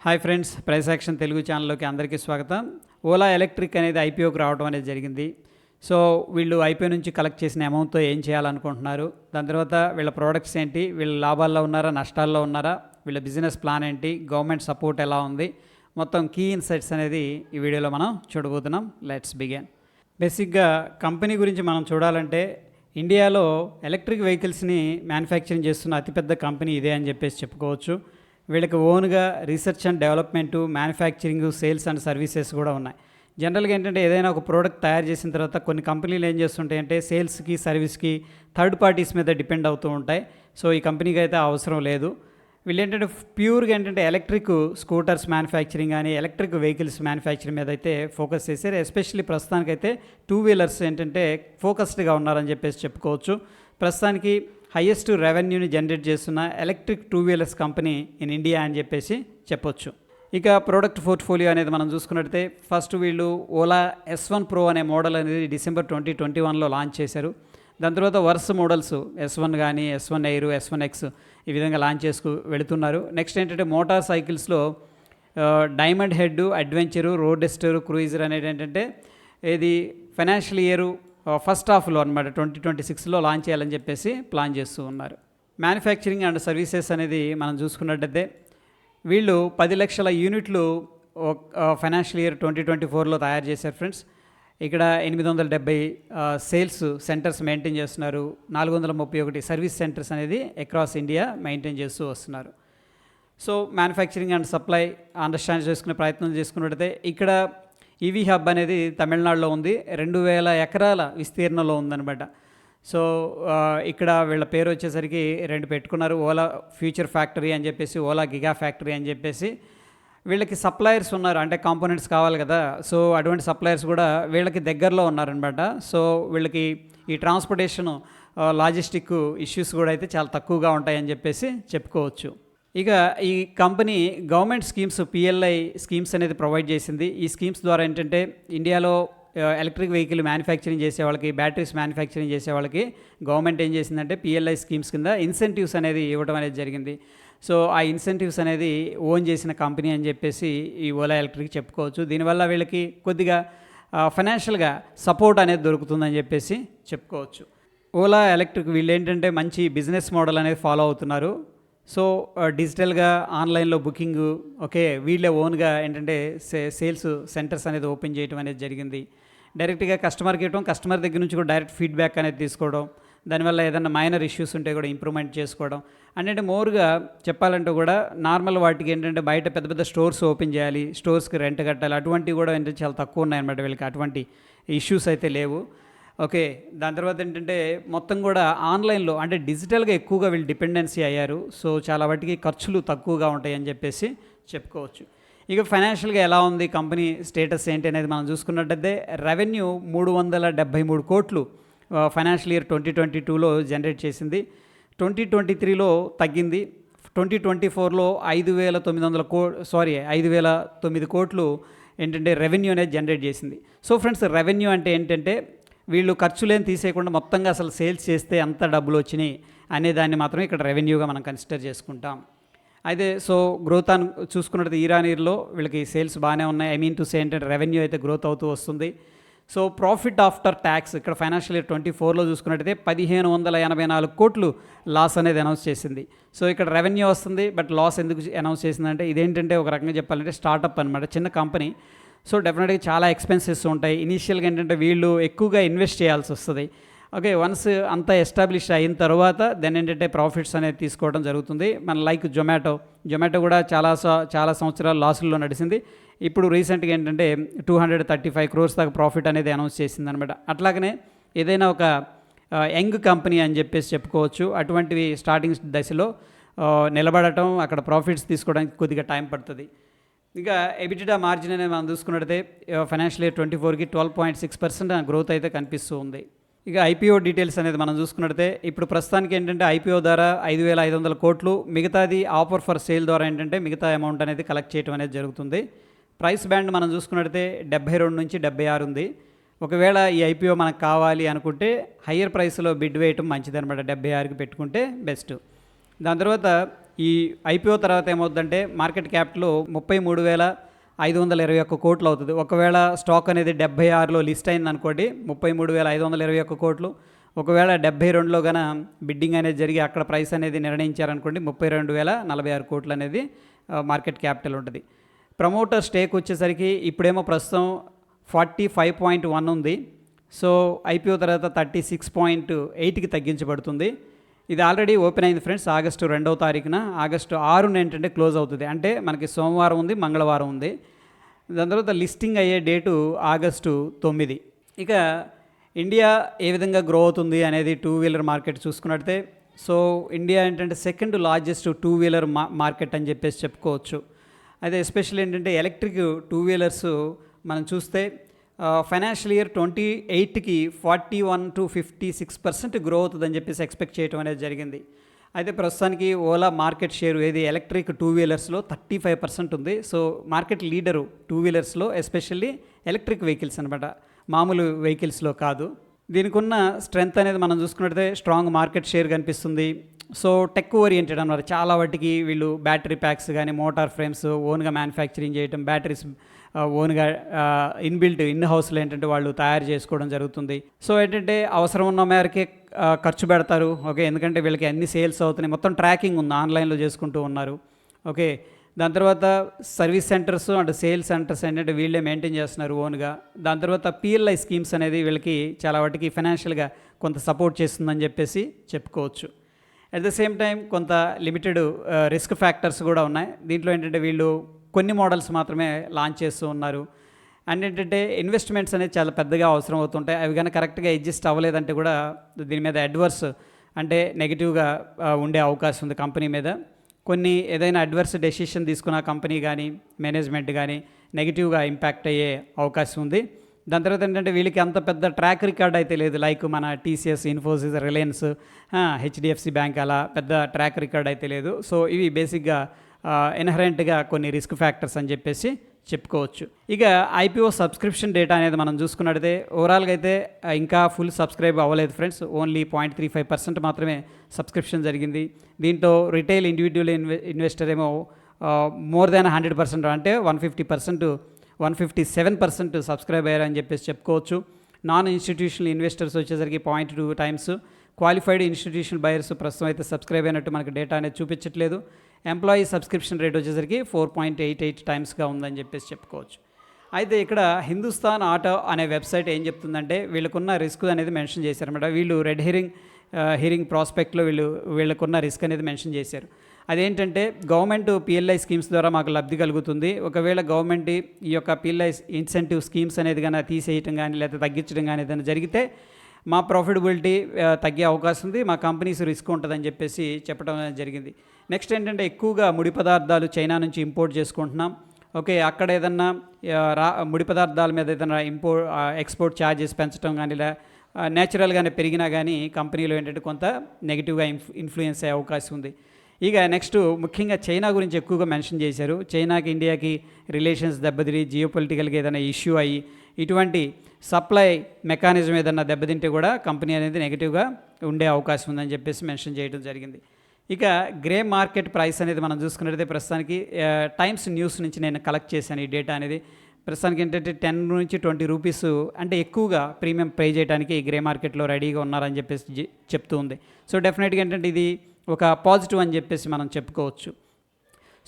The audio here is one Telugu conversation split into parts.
Hi friends, price action Telugu ఛానల్లోకి అందరికీ స్వాగతం. ఓలా ఎలక్ట్రిక్ అనేది ఐపీఓకి రావడం అనేది జరిగింది. సో వీళ్ళు ఐపీఓ నుంచి కలెక్ట్ చేసిన అమౌంట్తో ఏం చేయాలనుకుంటున్నారు, దాని తర్వాత వీళ్ళ ప్రోడక్ట్స్ ఏంటి, వీళ్ళ లాభాల్లో ఉన్నారా నష్టాల్లో ఉన్నారా, వీళ్ళ బిజినెస్ ప్లాన్ ఏంటి, గవర్నమెంట్ సపోర్ట్ ఎలా ఉంది, మొత్తం కీ ఇన్సైట్స్ అనేది ఈ వీడియోలో మనం చూడబోతున్నాం. Let's begin. బేసిక్గా కంపెనీ గురించి మనం చూడాలంటే ఇండియాలో ఎలక్ట్రిక్ వెహికల్స్ని మ్యానుఫ్యాక్చరింగ్ చేస్తున్న అతిపెద్ద కంపెనీ ఇదే అని చెప్పేసి చెప్పుకోవచ్చు. వీళ్ళకి ఓన్గా research and development, manufacturing, sales and services కూడా ఉన్నాయి. జనరల్గా ఏంటంటే ఏదైనా ఒక ప్రోడక్ట్ తయారు చేసిన తర్వాత కొన్ని కంపెనీలు ఏం చేస్తుంటాయంటే సేల్స్కి, సర్వీస్కి థర్డ్ పార్టీస్ మీద డిపెండ్ అవుతూ ఉంటాయి. సో ఈ కంపెనీకి అయితే అవసరం లేదు. వీళ్ళు ఏంటంటే ప్యూర్గా ఏంటంటే ఎలక్ట్రిక్ స్కూటర్స్ మ్యానుఫ్యాక్చరింగ్ కానీ ఎలక్ట్రిక్ వెహికల్స్ మ్యానుఫ్యాక్చరింగ్ మీద అయితే ఫోకస్ చేశారు. ఎస్పెషల్లీ ప్రస్తుతానికైతే టూ వీలర్స్ ఏంటంటే ఫోకస్డ్గా ఉన్నారని చెప్పేసి చెప్పుకోవచ్చు. ప్రస్తుతానికి హైయెస్ట్ రెవెన్యూని జనరేట్ చేస్తున్న electric two wheelers company in India అని చెప్పేసి చెప్పొచ్చు. ఇక ప్రోడక్ట్ పోర్ట్ఫోలియో అనేది మనం చూసుకున్నట్లయితే ఫస్ట్ వీళ్ళు ఓలా S1 Pro అనే మోడల్ అనేది డిసెంబర్ 2021లో లాంచ్ చేశారు. దాని తర్వాత వరుస మోడల్స్ S1 కానీ S1 Air, S1 X ఈ విధంగా లాంచ్ చేసుకు వెళుతున్నారు. నెక్స్ట్ ఏంటంటే మోటార్ సైకిల్స్లో diamond head, adventure, roadster, cruiser అనేది ఏంటంటే ఇది ఫైనాన్షియల్ ఇయర్ ఫస్ట్ హాఫ్లో అనమాట 2026లో లాంచ్ చేయాలని చెప్పేసి ప్లాన్ చేస్తూ ఉన్నారు. మ్యానుఫ్యాక్చరింగ్ అండ్ సర్వీసెస్ అనేది మనం చూసుకున్నట్టయితే వీళ్ళు 10 లక్షల యూనిట్లు ఫైనాన్షియల్ ఇయర్ 2024లో తయారు చేశారు ఫ్రెండ్స్. ఇక్కడ 870 సేల్స్ సెంటర్స్ మెయింటైన్ చేస్తున్నారు. 431 సర్వీస్ సెంటర్స్ అనేది అక్రాస్ ఇండియా మెయింటైన్ చేస్తూ వస్తున్నారు. So manufacturing and supply understand చేసుకునే ప్రయత్నం చేసుకున్నట్టయితే ఇక్కడ ఈవీ హబ్ అనేది తమిళనాడులో ఉంది. 2000 ఎకరాల విస్తీర్ణంలో ఉందన్నమాట. సో ఇక్కడ వీళ్ళ పేరు వచ్చేసరికి 2 పెట్టుకున్నారు, ఓలా ఫ్యూచర్ ఫ్యాక్టరీ అని చెప్పేసి, ఓలా గిగా ఫ్యాక్టరీ అని చెప్పేసి. వీళ్ళకి సప్లయర్స్ ఉన్నారు, అంటే కాంపోనెంట్స్ కావాలి కదా. సో అటువంటి సప్లయర్స్ కూడా వీళ్ళకి దగ్గరలో ఉన్నారనమాట. సో వీళ్ళకి ఈ ట్రాన్స్పోర్టేషన్, లాజిస్టిక్ ఇష్యూస్ కూడా అయితే చాలా తక్కువగా ఉంటాయని చెప్పేసి చెప్పుకోవచ్చు. ఇక ఈ company government schemes, PLI schemes అనేది ప్రొవైడ్ చేసింది. ఈ స్కీమ్స్ ద్వారా ఏంటంటే ఇండియాలో ఎలక్ట్రిక్ వెహికల్ మ్యానుఫ్యాక్చరింగ్ చేసే వాళ్ళకి, బ్యాటరీస్ మ్యానుఫ్యాక్చరింగ్ చేసే వాళ్ళకి గవర్నమెంట్ ఏం చేసిందంటే పిఎల్ఐ స్కీమ్స్ కింద ఇన్సెంటివ్స్ అనేది ఇవ్వడం అనేది జరిగింది. సో ఆ ఇన్సెంటివ్స్ అనేది ఓన్ చేసిన కంపెనీ అని చెప్పేసి ఈ ఓలా ఎలక్ట్రిక్ చెప్పుకోవచ్చు. దీనివల్ల వీళ్ళకి కొద్దిగా ఫైనాన్షియల్గా సపోర్ట్ అనేది దొరుకుతుందని చెప్పేసి చెప్పుకోవచ్చు. ఓలా ఎలక్ట్రిక్ వీళ్ళు ఏంటంటే మంచి బిజినెస్ మోడల్ అనేది ఫాలో అవుతున్నారు. సో డిజిటల్గా ఆన్లైన్లో బుకింగ్, ఓకే, వీళ్ళే ఓన్గా ఏంటంటే సేల్స్ సెంటర్స్ అనేది ఓపెన్ చేయడం అనేది జరిగింది. డైరెక్ట్గా కస్టమర్కి ఇవ్వడం, కస్టమర్ దగ్గర నుంచి కూడా డైరెక్ట్ ఫీడ్బ్యాక్ అనేది తీసుకోవడం, దానివల్ల ఏదైనా మైనర్ ఇష్యూస్ ఉంటే కూడా ఇంప్రూవ్మెంట్ చేసుకోవడం. అంటే మోర్గా చెప్పాలంటే కూడా నార్మల్ వాటికి ఏంటంటే బయట పెద్ద పెద్ద స్టోర్స్ ఓపెన్ చేయాలి, స్టోర్స్కి రెంట్ కట్టాలి, అటువంటివి కూడా ఏంటంటే చాలా తక్కువ ఉన్నాయన్నమాట. వీళ్ళకి అటువంటి ఇష్యూస్ అయితే లేవు. ఓకే, దాని తర్వాత ఏంటంటే మొత్తం కూడా ఆన్లైన్లో అంటే డిజిటల్గా ఎక్కువగా వీళ్ళు డిపెండెన్సీ అయ్యారు. సో చాలా వాటికి ఖర్చులు తక్కువగా ఉంటాయని చెప్పేసి చెప్పుకోవచ్చు. ఇక ఫైనాన్షియల్గా ఎలా ఉంది కంపెనీ స్టేటస్ ఏంటి అనేది మనం చూసుకున్నట్టయితే రెవెన్యూ 373 కోట్లు ఫైనాన్షియల్ ఇయర్ 2022లో జనరేట్ చేసింది. 2023లో తగ్గింది. 2024లో 5,900 కోట్లు ఏంటంటే రెవెన్యూ అనేది జనరేట్ చేసింది. సో ఫ్రెండ్స్, రెవెన్యూ అంటే ఏంటంటే వీళ్ళు ఖర్చులేం తీసేయకుండా మొత్తంగా అసలు సేల్స్ చేస్తే ఎంత డబ్బులు వచ్చినాయి అనే దాన్ని మాత్రం ఇక్కడ రెవెన్యూగా మనం కన్సిడర్ చేసుకుంటాం. అయితే సో గ్రోత్ అని చూసుకున్నట్టు ఇయర్ వీళ్ళకి సేల్స్ బాగానే ఉన్నాయి. టు సే ఏంటంటే రెవెన్యూ అయితే గ్రోత్ అవుతూ వస్తుంది. సో ప్రాఫిట్ ఆఫ్టర్ ట్యాక్స్ ఇక్కడ ఫైనాన్షియల్ ఇయర్ 2024లో చూసుకున్నట్టయితే 1,584 కోట్లు లాస్ అనేది అనౌన్స్ చేసింది. సో ఇక్కడ రెవెన్యూ వస్తుంది, బట్ లాస్ ఎందుకు అనౌన్స్ చేసిందంటే ఇదేంటంటే ఒక రకంగా చెప్పాలంటే స్టార్టప్ అనమాట, చిన్న కంపెనీ. సో డెఫినెట్గా చాలా ఎక్స్పెన్సెస్ ఉంటాయి. ఇనీషియల్గా ఏంటంటే వీళ్ళు ఎక్కువగా ఇన్వెస్ట్ చేయాల్సి వస్తుంది. ఓకే, వన్స్ అంతా ఎస్టాబ్లిష్ అయిన తర్వాత దెన్ ఏంటంటే ప్రాఫిట్స్ అనేది తీసుకోవడం జరుగుతుంది. మన లైక్ జొమాటో కూడా చాలా సంవత్సరాలు లాసుల్లో నడిచింది. ఇప్పుడు రీసెంట్గా ఏంటంటే 235 crores దాకా ప్రాఫిట్ అనేది అనౌన్స్ చేసింది అనమాట. అట్లాగనే ఏదైనా ఒక యంగ్ కంపెనీ అని చెప్పేసి చెప్పుకోవచ్చు. అటువంటివి స్టార్టింగ్ దశలో నిలబడటం, అక్కడ ప్రాఫిట్స్ తీసుకోవడానికి కొద్దిగా టైం పడుతుంది. ఇంకా ఎబిటిడా మార్జిన్ అనేది మనం చూసుకున్నట్టయితే ఫైనాన్షియల్ ఇయర్ 2024కి 12.6% గ్రోత్ అయితే కనిపిస్తూ ఉంది. ఇక ఐపీఓ డీటెయిల్స్ అనేది మనం చూసుకున్నట్టయితే ఇప్పుడు ప్రస్తుతానికి ఏంటంటే ఐపీఓ ద్వారా 5,500 కోట్లు, మిగతాది ఆఫర్ ఫర్ సేల్ ద్వారా ఏంటంటే మిగతా అమౌంట్ అనేది కలెక్ట్ చేయడం అనేది జరుగుతుంది. ప్రైస్ బ్యాండ్ మనం చూసుకున్నట్టయితే 72 నుంచి 76 ఉంది. ఒకవేళ ఈ ఐపీఓ మనకు కావాలి అనుకుంటే హయ్యర్ ప్రైస్లో బిడ్ వేయటం మంచిదన్నమాట, 76కి పెట్టుకుంటే బెస్ట్. దాని తర్వాత ఈ ఐపీఓ తర్వాత ఏమవుతుందంటే మార్కెట్ క్యాపిటల్ 33,521 కోట్లు అవుతుంది. ఒకవేళ స్టాక్ అనేది 76లో లిస్ట్ అయింది అనుకోండి, 33,521 కోట్లు. ఒకవేళ 72లో గన బిడ్డింగ్ అనేది జరిగి అక్కడ ప్రైస్ అనేది నిర్ణయించారనుకోండి, 32,046 కోట్లు అనేది మార్కెట్ క్యాపిటల్ ఉంటుంది. ప్రమోటర్ స్టేక్ వచ్చేసరికి ఇప్పుడేమో ప్రస్తుతం 45.1 ఉంది. సో ఐపీఓ తర్వాత 36.8కి తగ్గించబడుతుంది. ఇది ఆల్రెడీ ఓపెన్ అయింది ఫ్రెండ్స్. ఆగస్టు 2వ తారీఖున, ఆగస్టు 6న ఏంటంటే క్లోజ్ అవుతుంది. అంటే మనకి సోమవారం ఉంది, మంగళవారం ఉంది. దాని తర్వాత లిస్టింగ్ అయ్యే డేటు ఆగస్టు 9. ఇక ఇండియా ఏ విధంగా గ్రో అవుతుంది అనేది టూ వీలర్ మార్కెట్ చూసుకున్నట్టే, సో ఇండియా ఏంటంటే second largest two wheeler market అని చెప్పేసి చెప్పుకోవచ్చు. అయితే ఎస్పెషల్లీ ఏంటంటే ఎలక్ట్రిక్ టూ వీలర్స్ మనం చూస్తే ఫైనాన్షియల్ ఇయర్ 28కి 41 to 56% గ్రో అవుతుందని చెప్పేసి ఎక్స్పెక్ట్ చేయడం అనేది జరిగింది. అయితే ప్రస్తుతానికి ఓలా మార్కెట్ షేర్ ఏది ఎలక్ట్రిక్ టూ వీలర్స్లో 35% ఉంది. సో మార్కెట్ లీడరు టూ వీలర్స్లో, ఎస్పెషల్లీ ఎలక్ట్రిక్ వెహికల్స్ అనమాట, మామూలు వెహికల్స్లో కాదు. దీనికి ఉన్న స్ట్రెంగ్త్ అనేది మనం చూసుకున్నట్లయితే స్ట్రాంగ్ మార్కెట్ షేర్ కనిపిస్తుంది. సో టెక్ ఓరియంటెడ్ అన్నమాట. చాలా వాటికి వీళ్ళు బ్యాటరీ ప్యాక్స్ కానీ, మోటార్ ఫ్రేమ్స్ ఓన్గా మ్యానుఫ్యాక్చరింగ్ చేయటం, బ్యాటరీస్ ఓన్గా ఇన్ హౌస్లో ఏంటంటే వాళ్ళు తయారు చేసుకోవడం జరుగుతుంది. సో ఏంటంటే అవసరం ఉన్న మేరకే ఖర్చు పెడతారు. ఓకే, ఎందుకంటే వీళ్ళకి అన్ని సేల్స్ అవుతున్నాయి, మొత్తం ట్రాకింగ్ ఉంది, ఆన్లైన్లో చేసుకుంటూ ఉన్నారు. ఓకే, దాని తర్వాత service centres and sales centres ఏంటంటే వీళ్ళే మెయింటైన్ చేస్తున్నారు ఓన్గా. దాని తర్వాత పిఎల్ఐ స్కీమ్స్ అనేది వీళ్ళకి చాలా వాటికి ఫైనాన్షియల్గా కొంత సపోర్ట్ చేస్తుందని చెప్పేసి చెప్పుకోవచ్చు. అట్ ద సేమ్ టైం కొంత లిమిటెడ్ రిస్క్ ఫ్యాక్టర్స్ కూడా ఉన్నాయి. దీంట్లో ఏంటంటే వీళ్ళు కొన్ని మోడల్స్ మాత్రమే లాంచ్ చేస్తూ ఉన్నారు. అండ్ ఏంటంటే ఇన్వెస్ట్మెంట్స్ అనేది చాలా పెద్దగా అవసరం అవుతుంటాయి. అవి కానీ కరెక్ట్గా అడ్జస్ట్ అవ్వలేదంటే కూడా దీని మీద అడ్వర్స్ అంటే నెగిటివ్గా ఉండే అవకాశం ఉంది కంపెనీ మీద. కొన్ని ఏదైనా అడ్వర్స్ డెసిషన్ తీసుకున్న కంపెనీ కానీ, మేనేజ్మెంట్ కానీ నెగిటివ్గా ఇంపాక్ట్ అయ్యే అవకాశం ఉంది. దాని తర్వాత ఏంటంటే వీళ్ళకి అంత పెద్ద ట్రాక్ రికార్డ్ అయితే లేదు, లైక్ మన TCS, Infosys, Reliance, HDFC bank అలా పెద్ద ట్రాక్ రికార్డ్ అయితే లేదు. సో ఇవి బేసిక్గా ఇన్హరెంట్గా కొన్ని రిస్క్ ఫ్యాక్టర్స్ అని చెప్పేసి చెప్పుకోవచ్చు. ఇక ఐపీఓ సబ్స్క్రిప్షన్ డేటా అనేది మనం చూసుకున్నట్టయితే ఓవరాల్గా అయితే ఇంకా ఫుల్ సబ్స్క్రైబ్ అవ్వలేదు ఫ్రెండ్స్. ఓన్లీ 0.35% మాత్రమే సబ్స్క్రిప్షన్ జరిగింది. దీంట్లో రిటైల్ ఇండివిజువల్ ఇన్వెస్టర్ ఏమో మోర్ దాన్ 100% అంటే 157% సబ్స్క్రైబ్ అయ్యారని చెప్పేసి చెప్పుకోవచ్చు. నాన్ ఇన్స్టిట్యూషనల్ ఇన్వెస్టర్స్ వచ్చేసరికి 0.2 టైమ్స్, క్వాలిఫైడ్ ఇన్స్టిట్యూషనల్ బయర్స్ ప్రస్తుతం అయితే సబ్స్క్రైబ్ అయినట్టు మనకు డేటా అనేది చూపించట్లేదు. ఎంప్లాయీ సబ్స్క్రిప్షన్ రేట్ వచ్చేసరికి 4.88 టైమ్స్గా ఉందని చెప్పేసి చెప్పుకోవచ్చు. అయితే ఇక్కడ హిందుస్థాన్ ఆటో అనే వెబ్సైట్ ఏం చెప్తుందంటే వీళ్ళకున్న రిస్క్ అనేది మెన్షన్ చేశారన్నమాట. వీళ్ళు రెడ్ హెరింగ్ ప్రాస్పెక్ట్లో వీళ్ళకున్న రిస్క్ అనేది మెన్షన్ చేశారు. అదేంటంటే గవర్నమెంట్ పిఎల్ఐ స్కీమ్స్ ద్వారా మాకు లబ్ధి కలుగుతుంది. ఒకవేళ గవర్నమెంట్ ఈ యొక్క పిఎల్ఐ ఇన్సెంటివ్ స్కీమ్స్ అనేది కానీ తీసేయటం కానీ లేదా తగ్గించడం కానీ ఏదైనా జరిగితే మా ప్రాఫిటబిలిటీ తగ్గే అవకాశం ఉంది, మా కంపెనీస్ రిస్క్ ఉంటుందని చెప్పేసి చెప్పడం జరిగింది. నెక్స్ట్ ఏంటంటే ఎక్కువగా ముడి పదార్థాలు చైనా నుంచి ఇంపోర్ట్ చేసుకుంటున్నాం. ఓకే, అక్కడ ఏదన్నా ముడి పదార్థాల మీద ఏదైనా ఎక్స్పోర్ట్ ఛార్జెస్ పెంచడం కానీ ఇలా నేచురల్గానే పెరిగినా కానీ కంపెనీలో ఏంటంటే కొంత నెగిటివ్గా ఇన్ఫ్లుయెన్స్ అయ్యే అవకాశం ఉంది. ఇక నెక్స్ట్ ముఖ్యంగా చైనా గురించి ఎక్కువగా మెన్షన్ చేశారు. చైనాకి ఇండియాకి రిలేషన్స్ దెబ్బతిని జియోపొలిటికల్గా ఏదైనా ఇష్యూ అయ్యి ఇటువంటి సప్లై మెకానిజం ఏదన్నా దెబ్బతింటే కూడా కంపెనీ అనేది నెగిటివ్గా ఉండే అవకాశం ఉందని చెప్పేసి మెన్షన్ చేయడం జరిగింది. ఇక గ్రే మార్కెట్ ప్రైస్ అనేది మనం చూసుకున్నట్లయితే ప్రస్తుతానికి టైమ్స్ న్యూస్ నుంచి నేను కలెక్ట్ చేశాను ఈ డేటా అనేది. ప్రస్తుతానికి ఏంటంటే 10 నుంచి 20 రూపీస్ అంటే ఎక్కువగా ప్రీమియం పే చేయడానికి గ్రే మార్కెట్లో రెడీగా ఉన్నారని చెప్పేసి చెప్తూ ఉంది. సో డెఫినెట్గా ఏంటంటే ఇది ఒక పాజిటివ్ అని చెప్పేసి మనం చెప్పుకోవచ్చు.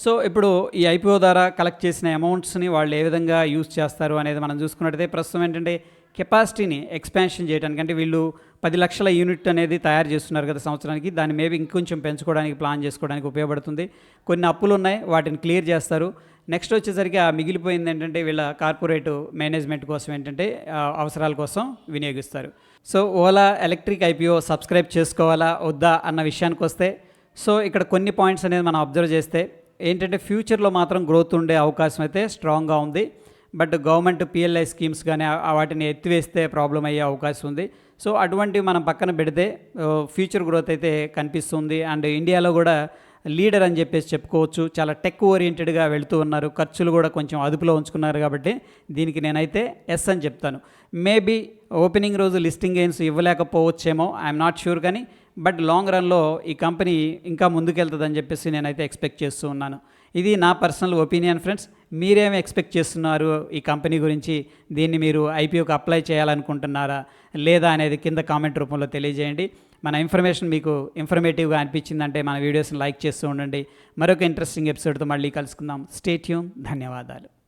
సో ఇప్పుడు ఈ ఐపీఓ ద్వారా కలెక్ట్ చేసిన అమౌంట్స్ని వాళ్ళు ఏ విధంగా యూజ్ చేస్తారు అనేది మనం చూసుకున్నట్టయితే ప్రస్తుతం ఏంటంటే కెపాసిటీని ఎక్స్పాన్షన్ చేయడానికి, అంటే వీళ్ళు 10 లక్షల యూనిట్ అనేది తయారు చేస్తున్నారు కదా సంవత్సరానికి, దాన్ని మేబీ ఇంకొంచెం పెంచుకోవడానికి ప్లాన్ చేసుకోవడానికి ఉపయోగపడుతుంది. కొన్ని అప్పులు ఉన్నాయి, వాటిని క్లియర్ చేస్తారు. నెక్స్ట్ వచ్చేసరికి ఆ మిగిలిపోయింది ఏంటంటే వీళ్ళ కార్పొరేట్ మేనేజ్మెంట్ కోసం ఏంటంటే అవసరాల కోసం వినియోగిస్తారు. So Ola electric IPO subscribe చేసుకోవాలా వద్దా అన్న విషయానికి వస్తే, సో ఇక్కడ కొన్ని పాయింట్స్ అనేది మనం అబ్జర్వ్ చేస్తే ఏంటంటే ఫ్యూచర్లో మాత్రం గ్రోత్ ఉండే అవకాశం అయితే స్ట్రాంగ్గా ఉంది. బట్ గవర్నమెంట్ పిఎల్ఐ స్కీమ్స్ కానీ వాటిని ఎత్తివేస్తే ప్రాబ్లం అయ్యే అవకాశం ఉంది. సో అటువంటివి మనం పక్కన పెడితే ఫ్యూచర్ గ్రోత్ అయితే కనిపిస్తుంది. అండ్ ఇండియాలో కూడా లీడర్ అని చెప్పేసి చెప్పుకోవచ్చు. చాలా టెక్ ఓరియంటెడ్గా వెళుతూ ఉన్నారు, ఖర్చులు కూడా కొంచెం అదుపులో ఉంచుకున్నారు. కాబట్టి దీనికి నేనైతే ఎస్ అని చెప్తాను. మేబీ ఓపెనింగ్ రోజు లిస్టింగ్ గెయిన్స్ ఇవ్వలేకపోవచ్చేమో, ఐఎమ్ నాట్ షూర్, కానీ బట్ లాంగ్ రన్లో ఈ కంపెనీ ఇంకా ముందుకెళ్తుందని చెప్పేసి నేనైతే ఎక్స్పెక్ట్ చేస్తూ ఉన్నాను. ఇది నా పర్సనల్ ఒపీనియన్ ఫ్రెండ్స్. మీరేమి ఎక్స్పెక్ట్ చేస్తున్నారు ఈ కంపెనీ గురించి? దీన్ని మీరు ఐపీఓకి అప్లై చేయాలనుకుంటున్నారా లేదా అనేది కింద కామెంట్ రూపంలో తెలియజేయండి. మన ఇన్ఫర్మేషన్ మీకు ఇన్ఫర్మేటివ్గా అనిపించిందంటే మన వీడియోస్ని లైక్ చేస్తూ ఉండండి. మరొక ఇంట్రెస్టింగ్ ఎపిసోడ్తో మళ్ళీ కలుసుకుందాం. Stay tune. ధన్యవాదాలు.